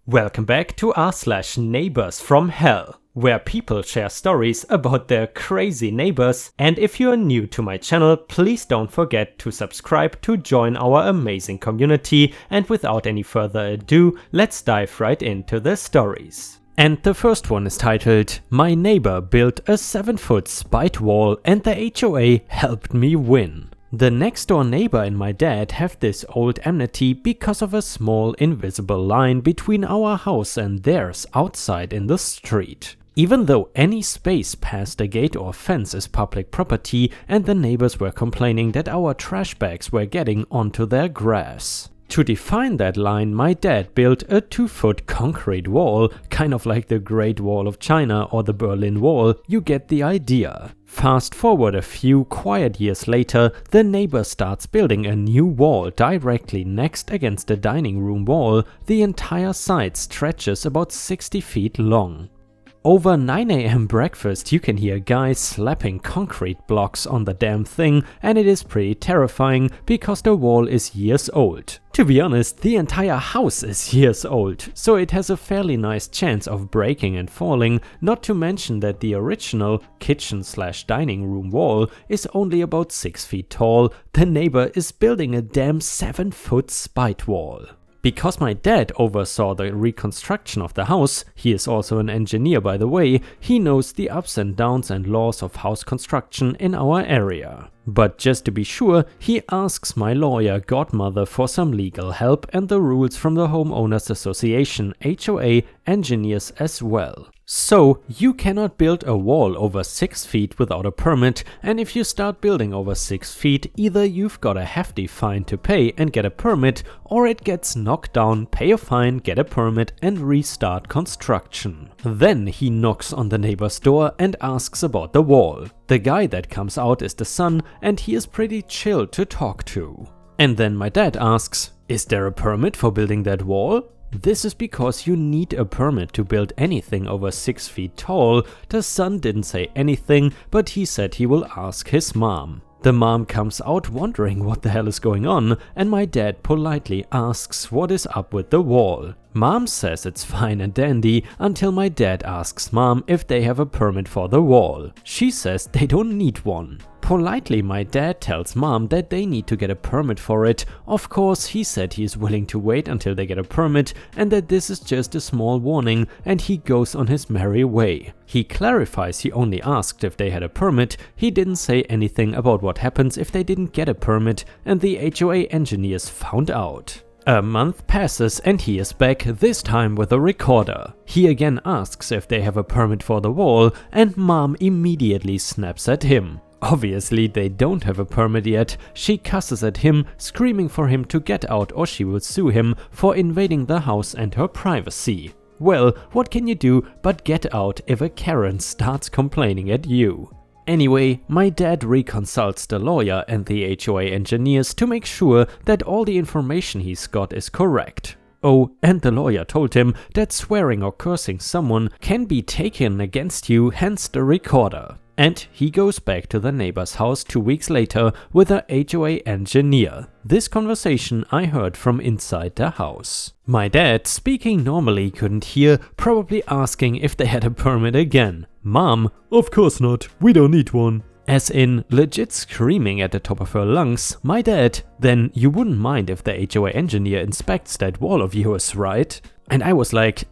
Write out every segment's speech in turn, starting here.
Welcome back to r/neighbors from hell, where people share stories about their crazy neighbors. And if you're new to my channel, please don't forget to subscribe to join our amazing community. And without any further ado, let's dive right into the stories. And the first one is titled, "My neighbor built a 7-foot spite wall and the HOA helped me win." The next door neighbor and my dad have this old enmity because of a small invisible line between our house and theirs outside in the street. Even though any space past a gate or fence is public property, and the neighbors were complaining that our trash bags were getting onto their grass. To define that line, my dad built a 2-foot concrete wall, kind of like the Great Wall of China or the Berlin Wall. You get the idea. Fast forward a few quiet years later, the neighbor starts building a new wall directly next against the dining room wall. The entire side stretches about 60 feet long. Over 9 AM breakfast, you can hear guys slapping concrete blocks on the damn thing, and it is pretty terrifying because the wall is years old. To be honest, the entire house is years old, so it has a fairly nice chance of breaking and falling, not to mention that the original kitchen/dining room wall is only about 6 feet tall. The neighbor is building a damn 7-foot spite wall. Because my dad oversaw the reconstruction of the house, he is also an engineer by the way, he knows the ups and downs and laws of house construction in our area. But just to be sure, he asks my lawyer godmother for some legal help and the rules from the Homeowners Association HOA engineers as well. So, you cannot build a wall over 6 feet without a permit, and if you start building over 6 feet, either you've got a hefty fine to pay and get a permit, or it gets knocked down, pay a fine, get a permit and restart construction. Then he knocks on the neighbor's door and asks about the wall. The guy that comes out is the son, and he is pretty chill to talk to. And then my dad asks, "Is there a permit for building that wall?" This is because you need a permit to build anything over 6 feet tall. The son didn't say anything, but he said he will ask his mom. The mom comes out wondering what the hell is going on, and my dad politely asks what is up with the wall. Mom says it's fine and dandy until my dad asks mom if they have a permit for the wall. She says they don't need one. Politely, my dad tells mom that they need to get a permit for it. Of course, he said he is willing to wait until they get a permit and that this is just a small warning, and he goes on his merry way. He clarifies he only asked if they had a permit. He didn't say anything about what happens if they didn't get a permit, and the HOA engineers found out. A month passes and he is back, this time with a recorder. He again asks if they have a permit for the wall, and mom immediately snaps at him. Obviously they don't have a permit yet. She cusses at him, screaming for him to get out or she will sue him for invading the house and her privacy. Well, what can you do but get out if a Karen starts complaining at you? Anyway, my dad reconsults the lawyer and the HOA engineers to make sure that all the information he's got is correct. Oh, and the lawyer told him that swearing or cursing someone can be taken against you, hence the recorder. And he goes back to the neighbor's house 2 weeks later with a HOA engineer. This conversation I heard from inside the house. My dad, speaking normally, couldn't hear, probably asking if they had a permit again. Mom, "Of course not, we don't need one." As in, legit screaming at the top of her lungs. My dad, "Then you wouldn't mind if the HOA engineer inspects that wall of yours, right?" And I was like,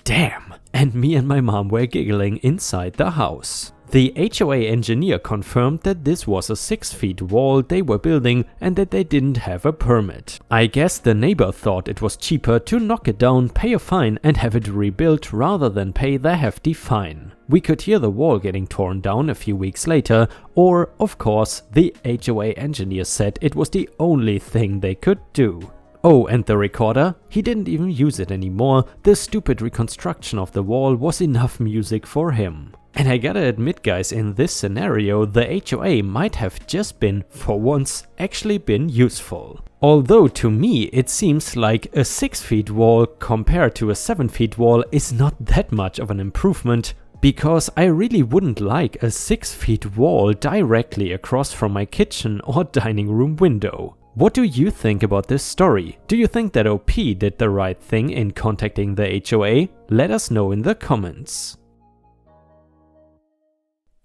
damn. And me and my mom were giggling inside the house. The HOA engineer confirmed that this was a 6-foot wall they were building and that they didn't have a permit. I guess the neighbor thought it was cheaper to knock it down, pay a fine and have it rebuilt rather than pay the hefty fine. We could hear the wall getting torn down a few weeks later, or, of course, the HOA engineer said it was the only thing they could do. Oh, and the recorder? He didn't even use it anymore. The stupid reconstruction of the wall was enough music for him. And I gotta admit guys, in this scenario, the HOA might have just been, for once, actually been useful. Although to me it seems like a 6-foot wall compared to a 7-foot wall is not that much of an improvement, because I really wouldn't like a 6-foot wall directly across from my kitchen or dining room window. What do you think about this story? Do you think that OP did the right thing in contacting the HOA? Let us know in the comments.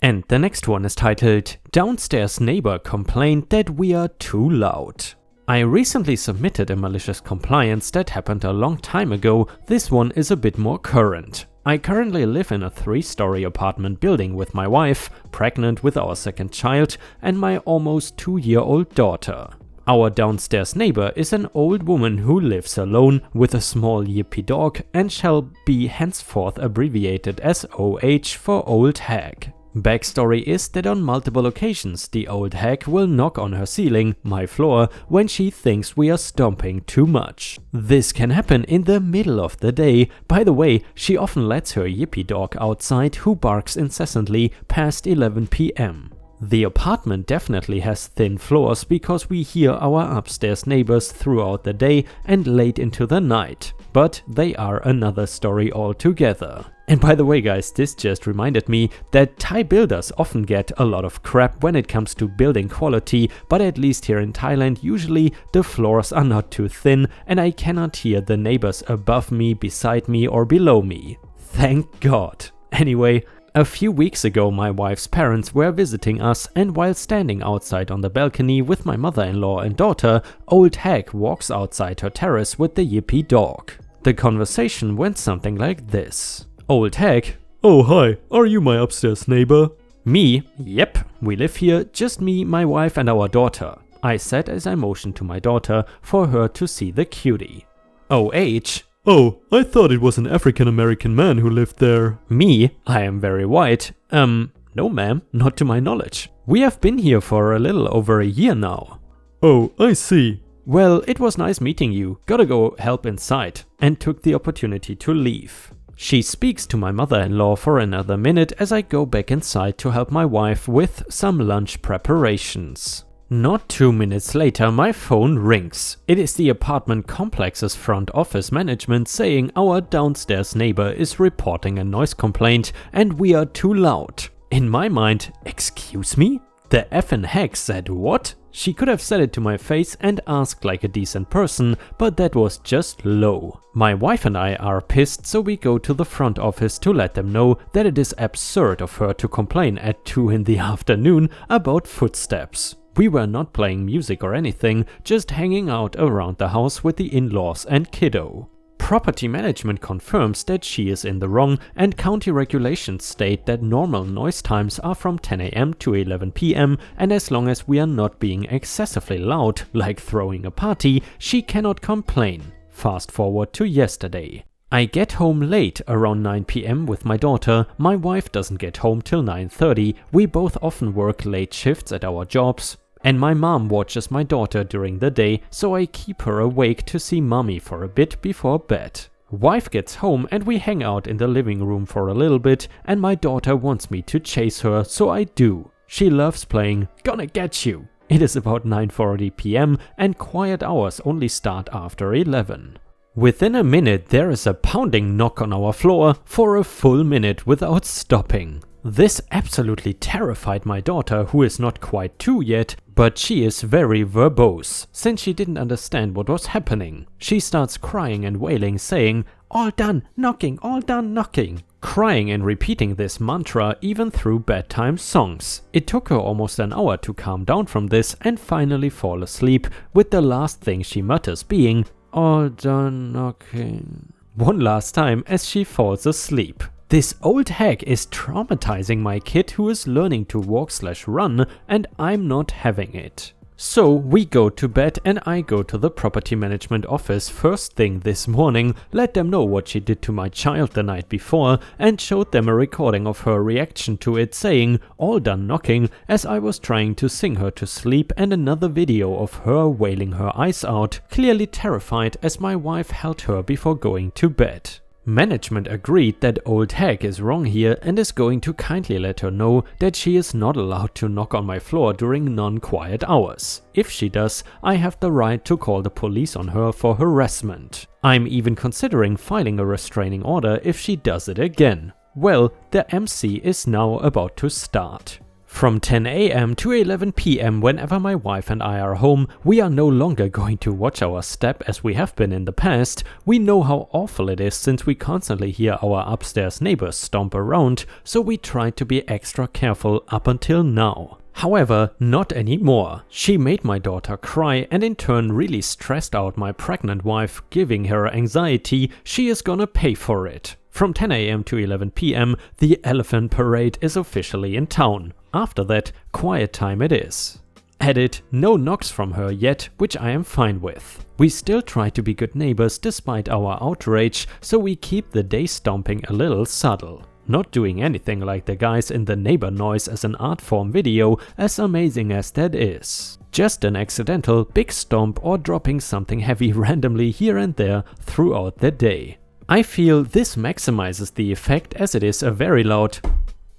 And the next one is titled, Downstairs Neighbor Complained That We Are Too Loud. I recently submitted a malicious complaint that happened a long time ago. This one is a bit more current. I currently live in a 3-story apartment building with my wife, pregnant with our second child, and my almost 2-year-old daughter. Our downstairs neighbor is an old woman who lives alone with a small yippy dog and shall be henceforth abbreviated as OH for Old Hag. Backstory is that on multiple occasions the old hag will knock on her ceiling, my floor, when she thinks we are stomping too much. This can happen in the middle of the day. By the way, she often lets her yippy dog outside who barks incessantly past 11 p.m. The apartment definitely has thin floors because we hear our upstairs neighbors throughout the day and late into the night, but they are another story altogether. And by the way guys, this just reminded me that Thai builders often get a lot of crap when it comes to building quality, but at least here in Thailand usually the floors are not too thin and I cannot hear the neighbors above me, beside me or below me. Thank God. Anyway, a few weeks ago my wife's parents were visiting us, and while standing outside on the balcony with my mother-in-law and daughter, Old Hag walks outside her terrace with the yippy dog. The conversation went something like this. Old Hag: "Oh hi, are you my upstairs neighbor?" Me: "Yep, we live here, just me, my wife and our daughter," I said as I motioned to my daughter for her to see the cutie. OH: "Oh, I thought it was an African-American man who lived there." Me: "I am very white. No ma'am, not to my knowledge. We have been here for a little over a year now." "Oh, I see. Well, it was nice meeting you. Gotta go help inside," and took the opportunity to leave. She speaks to my mother-in-law for another minute as I go back inside to help my wife with some lunch preparations. Not 2 minutes later, my phone rings. It is the apartment complex's front office management saying our downstairs neighbor is reporting a noise complaint and we are too loud. In my mind, excuse me? The effing hag said what? She could have said it to my face and asked like a decent person, but that was just low. My wife and I are pissed, so we go to the front office to let them know that it is absurd of her to complain at 2 in the afternoon about footsteps. We were not playing music or anything, just hanging out around the house with the in-laws and kiddo. Property management confirms that she is in the wrong, and county regulations state that normal noise times are from 10 a.m. to 11 p.m. and as long as we are not being excessively loud, like throwing a party, she cannot complain. Fast forward to yesterday. I get home late, around 9 p.m. with my daughter. My wife doesn't get home till 9:30. We both often work late shifts at our jobs. And my mom watches my daughter during the day, so I keep her awake to see mommy for a bit before bed. Wife gets home and we hang out in the living room for a little bit, and my daughter wants me to chase her, so I do. She loves playing Gonna Get You. It is about 9:40 p.m. and quiet hours only start after 11. Within a minute there is a pounding knock on our floor for a full minute without stopping. This absolutely terrified my daughter, who is not quite 2 yet, but she is very verbose, since she didn't understand what was happening. She starts crying and wailing, saying, "All done knocking, all done knocking," crying and repeating this mantra even through bedtime songs. It took her almost an hour to calm down from this and finally fall asleep, with the last thing she mutters being, "All done knocking," one last time as she falls asleep. This old hag is traumatizing my kid, who is learning to walk/run, and I'm not having it. So we go to bed and I go to the property management office first thing this morning, let them know what she did to my child the night before, and showed them a recording of her reaction to it saying "all done knocking" as I was trying to sing her to sleep, and another video of her wailing her eyes out, clearly terrified as my wife held her before going to bed. Management agreed that old hag is wrong here and is going to kindly let her know that she is not allowed to knock on my floor during non-quiet hours. If she does, I have the right to call the police on her for harassment. I'm even considering filing a restraining order if she does it again. Well, the MC is now about to start. From 10 AM to 11 PM whenever my wife and I are home, we are no longer going to watch our step as we have been in the past. We know how awful it is since we constantly hear our upstairs neighbors stomp around, so we tried to be extra careful up until now. However, not anymore. She made my daughter cry and in turn really stressed out my pregnant wife, giving her anxiety. She is gonna pay for it. From 10 AM to 11 PM, the elephant parade is officially in town. After that, quiet time it is. Edit, no knocks from her yet, which I am fine with. We still try to be good neighbors despite our outrage, so we keep the day stomping a little subtle. Not doing anything like the guys in the neighbor noise as an art form video, as amazing as that is. Just an accidental big stomp or dropping something heavy randomly here and there throughout the day. I feel this maximizes the effect as it is a very loud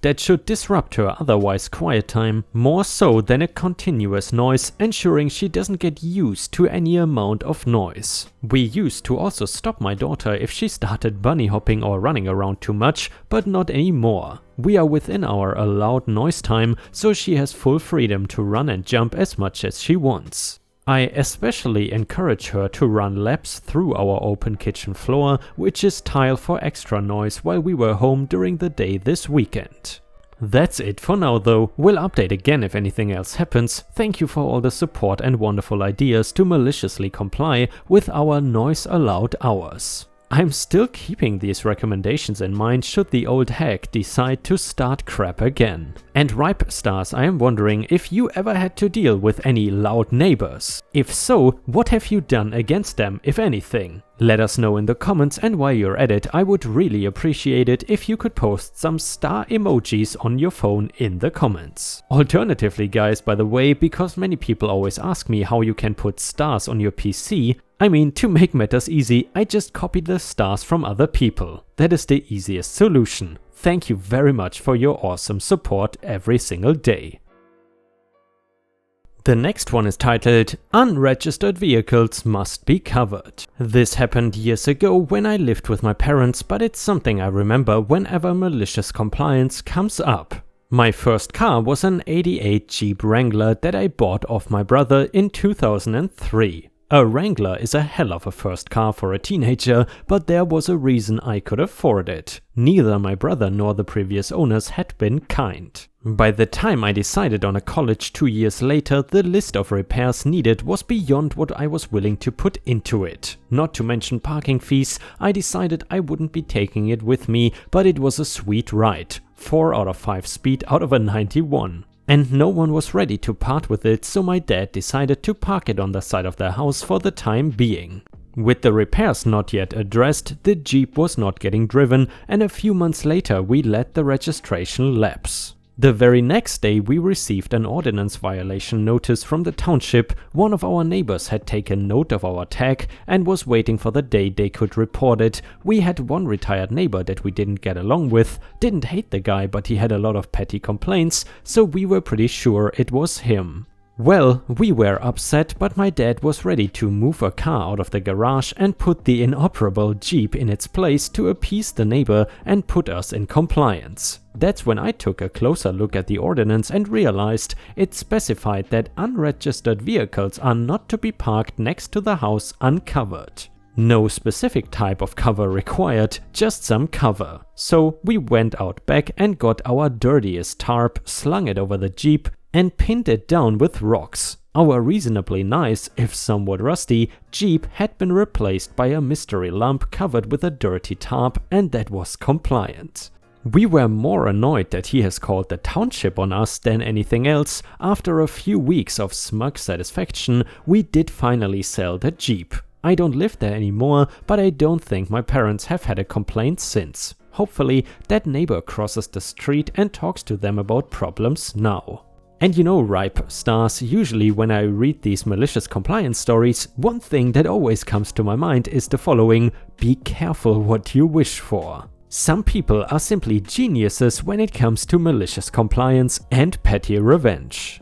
that should disrupt her otherwise quiet time more so than a continuous noise, ensuring she doesn't get used to any amount of noise. We used to also stop my daughter if she started bunny hopping or running around too much, but not anymore. We are within our allowed noise time, so she has full freedom to run and jump as much as she wants. I especially encourage her to run laps through our open kitchen floor, which is tile for extra noise while we were home during the day this weekend. That's it for now though. We'll update again if anything else happens. Thank you for all the support and wonderful ideas to maliciously comply with our noise allowed hours. I'm still keeping these recommendations in mind should the old hack decide to start crap again. And Ripe Stars, I am wondering if you ever had to deal with any loud neighbors. If so, what have you done against them, if anything? Let us know in the comments, and while you're at it, I would really appreciate it if you could post some star emojis on your phone in the comments. Alternatively guys, by the way, because many people always ask me how you can put stars on your PC, I mean, to make matters easy, I just copied the stars from other people. That is the easiest solution. Thank you very much for your awesome support every single day. The next one is titled, Unregistered Vehicles Must Be Covered. This happened years ago when I lived with my parents, but it's something I remember whenever malicious compliance comes up. My first car was an '88 Jeep Wrangler that I bought off my brother in 2003. A Wrangler is a hell of a first car for a teenager, but there was a reason I could afford it. Neither my brother nor the previous owners had been kind. By the time I decided on a college 2 years later, the list of repairs needed was beyond what I was willing to put into it. Not to mention parking fees, I decided I wouldn't be taking it with me, but it was a sweet ride. 4 out of 5 speed out of a 91. And no one was ready to part with it, so my dad decided to park it on the side of the house for the time being. With the repairs not yet addressed, the Jeep was not getting driven, and a few months later we let the registration lapse. The very next day we received an ordinance violation notice from the township. One of our neighbors had taken note of our tag and was waiting for the day they could report it. We had one retired neighbor that we didn't get along with, didn't hate the guy, but he had a lot of petty complaints, so we were pretty sure it was him. Well, we were upset, but my dad was ready to move a car out of the garage and put the inoperable Jeep in its place to appease the neighbor and put us in compliance. That's when I took a closer look at the ordinance and realized it specified that unregistered vehicles are not to be parked next to the house uncovered. No specific type of cover required, just some cover. So we went out back and got our dirtiest tarp, slung it over the Jeep, and pinned it down with rocks. Our reasonably nice, if somewhat rusty, Jeep had been replaced by a mystery lump covered with a dirty tarp, and that was compliant. We were more annoyed that he has called the township on us than anything else. After a few weeks of smug satisfaction, we did finally sell the Jeep. I don't live there anymore, but I don't think my parents have had a complaint since. Hopefully that neighbor crosses the street and talks to them about problems now. And you know, Ripe Stars, usually when I read these malicious compliance stories, one thing that always comes to my mind is the following: be careful what you wish for. Some people are simply geniuses when it comes to malicious compliance and petty revenge.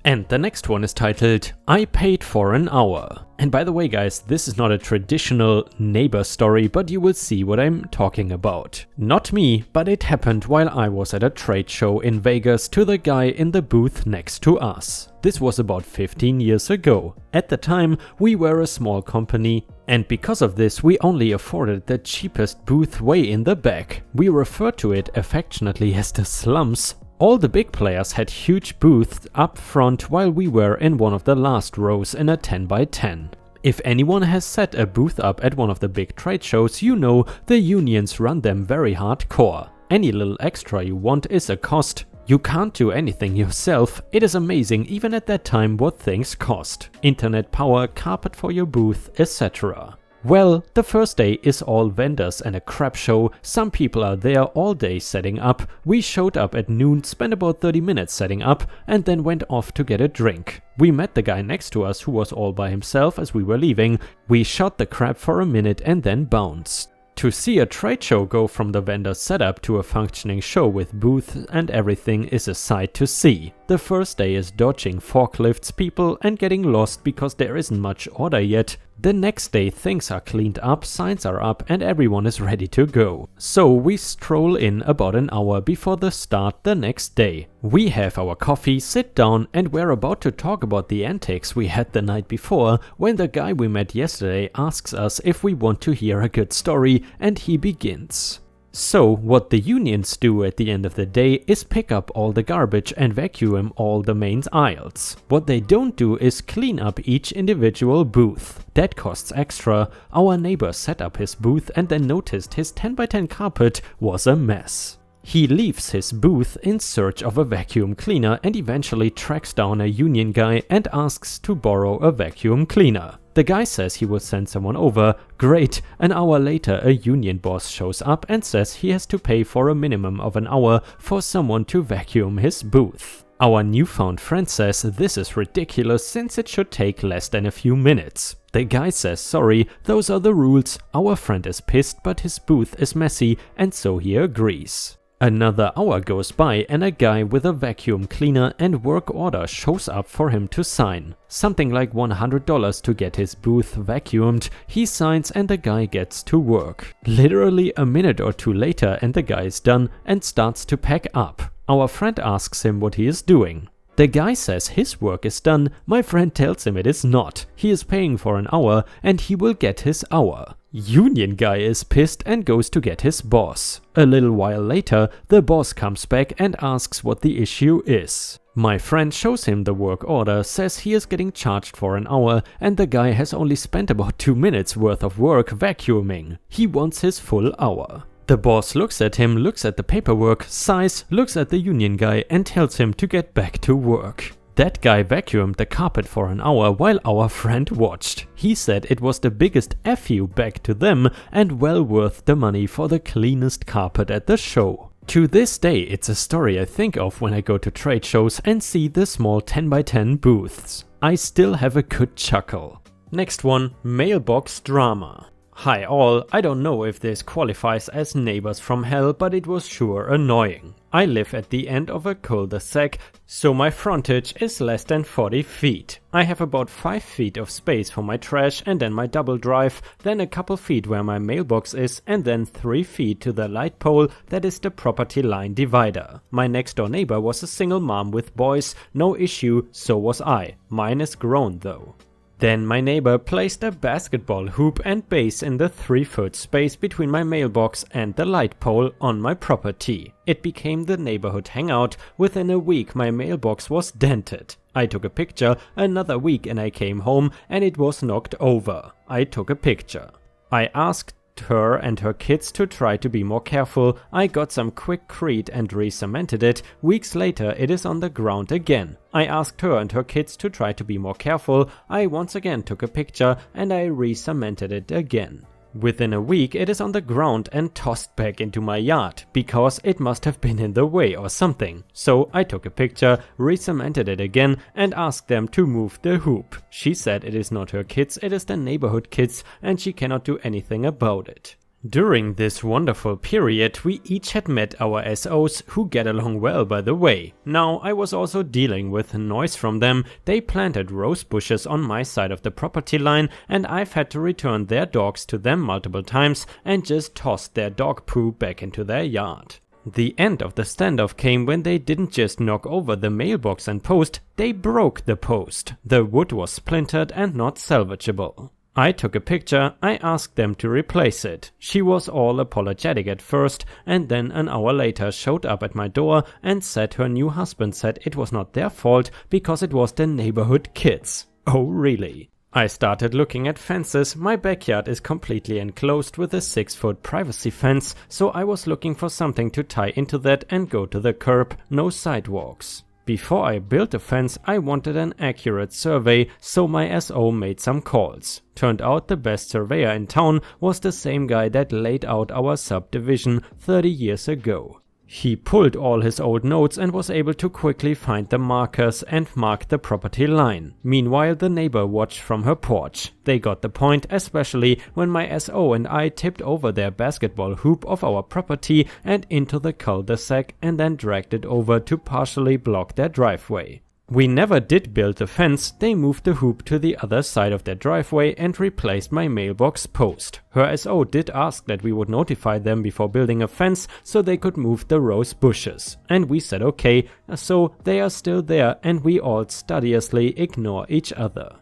And the next one is titled, I Paid for an Hour. And by the way guys, this is not a traditional neighbor story, but you will see what I'm talking about. Not me, but it happened while I was at a trade show in Vegas to the guy in the booth next to us. This was about 15 years ago. At the time, we were a small company, and because of this, we only afforded the cheapest booth way in the back. We refer to it affectionately as the slums. All the big players had huge booths up front while we were in one of the last rows in a 10x10. If anyone has set a booth up at one of the big trade shows, you know the unions run them very hardcore. Any little extra you want is a cost. You can't do anything yourself. It is amazing even at that time what things cost. Internet power, carpet for your booth, etc. Well, the first day is all vendors and a crap show. Some people are there all day setting up. We showed up at noon, spent about 30 minutes setting up, and then went off to get a drink. We met the guy next to us who was all by himself as we were leaving. We shot the crap for a minute and then bounced. To see a trade show go from the vendor setup to a functioning show with booths and everything is a sight to see. The first day is dodging forklifts, people, and getting lost because there isn't much order yet. The next day things are cleaned up, signs are up, and everyone is ready to go. So we stroll in about an hour before the start the next day. We have our coffee, sit down, and we're about to talk about the antics we had the night before when the guy we met yesterday asks us if we want to hear a good story, and he begins. So what the unions do at the end of the day is pick up all the garbage and vacuum all the main aisles. What they don't do is clean up each individual booth. That costs extra. Our neighbor set up his booth and then noticed his 10x10 carpet was a mess. He leaves his booth in search of a vacuum cleaner and eventually tracks down a union guy and asks to borrow a vacuum cleaner. The guy says he will send someone over. Great. An hour later, a union boss shows up and says he has to pay for a minimum of an hour for someone to vacuum his booth. Our newfound friend says this is ridiculous since it should take less than a few minutes. The guy says sorry, those are the rules. Our friend is pissed, but his booth is messy, and so he agrees. Another hour goes by and a guy with a vacuum cleaner and work order shows up for him to sign. Something like $100 to get his booth vacuumed. He signs and the guy gets to work. Literally a minute or two later and the guy is done and starts to pack up. Our friend asks him what he is doing. The guy says his work is done. My friend tells him it is not. He is paying for an hour and he will get his hour. Union guy is pissed and goes to get his boss. A little while later, the boss comes back and asks what the issue is. My friend shows him the work order, says he is getting charged for an hour and the guy has only spent about 2 minutes worth of work vacuuming. He wants his full hour. The boss looks at him, looks at the paperwork, sighs, looks at the union guy and tells him to get back to work. That guy vacuumed the carpet for an hour while our friend watched. He said it was the biggest F you back to them and well worth the money for the cleanest carpet at the show. To this day, it's a story I think of when I go to trade shows and see the small 10x10 booths. I still have a good chuckle. Next one, mailbox drama. Hi all, I don't know if this qualifies as neighbors from hell, but it was sure annoying. I live at the end of a cul-de-sac, so my frontage is less than 40 feet. I have about 5 feet of space for my trash and then my double drive, then a couple feet where my mailbox is, and then 3 feet to the light pole that is the property line divider. My next door neighbor was a single mom with boys, no issue, so was I. Mine is grown though. Then my neighbor placed a basketball hoop and base in the 3-foot space between my mailbox and the light pole on my property. It became the neighborhood hangout. Within a week my mailbox was dented. I took a picture, another week and I came home and it was knocked over. I took a picture. I asked her and her kids to try to be more careful. I got some quickcrete and re-cemented it. Weeks later it is on the ground again. I asked her and her kids to try to be more careful. I once again took a picture and I re-cemented it again. Within a week it is on the ground and tossed back into my yard, because it must have been in the way or something. So I took a picture, re-cemented it again and asked them to move the hoop. She said it is not her kids, it is the neighborhood kids and she cannot do anything about it. During this wonderful period, we each had met our SOs, who get along well by the way. Now I was also dealing with noise from them. They planted rose bushes on my side of the property line, and I've had to return their dogs to them multiple times and just tossed their dog poo back into their yard. The end of the standoff came when they didn't just knock over the mailbox and post, they broke the post. The wood was splintered and not salvageable. I took a picture, I asked them to replace it. She was all apologetic at first, and then an hour later showed up at my door and said her new husband said it was not their fault because it was the neighborhood kids. Oh really? I started looking at fences. My backyard is completely enclosed with a 6-foot privacy fence, so I was looking for something to tie into that and go to the curb, no sidewalks. Before I built a fence, I wanted an accurate survey, so my SO made some calls. Turned out the best surveyor in town was the same guy that laid out our subdivision 30 years ago. He pulled all his old notes and was able to quickly find the markers and mark the property line. Meanwhile, the neighbor watched from her porch. They got the point, especially when my SO and I tipped over their basketball hoop of our property and into the cul-de-sac and then dragged it over to partially block their driveway. We never did build the fence. They moved the hoop to the other side of their driveway and replaced my mailbox post. Her SO did ask that we would notify them before building a fence so they could move the rose bushes. And we said okay, so they are still there and we all studiously ignore each other.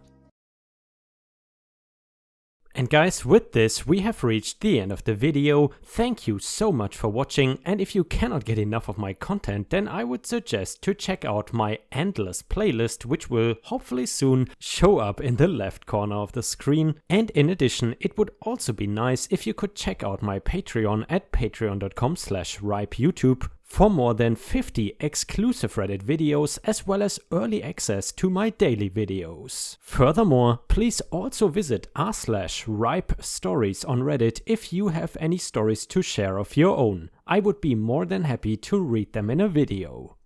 And guys, with this we have reached the end of the video. Thank you so much for watching, and if you cannot get enough of my content, then I would suggest to check out my endless playlist, which will hopefully soon show up in the left corner of the screen. And in addition, it would also be nice if you could check out my Patreon at patreon.com/ripeyoutube for more than 50 exclusive Reddit videos as well as early access to my daily videos. Furthermore, please also visit r/ripestories on Reddit if you have any stories to share of your own. I would be more than happy to read them in a video.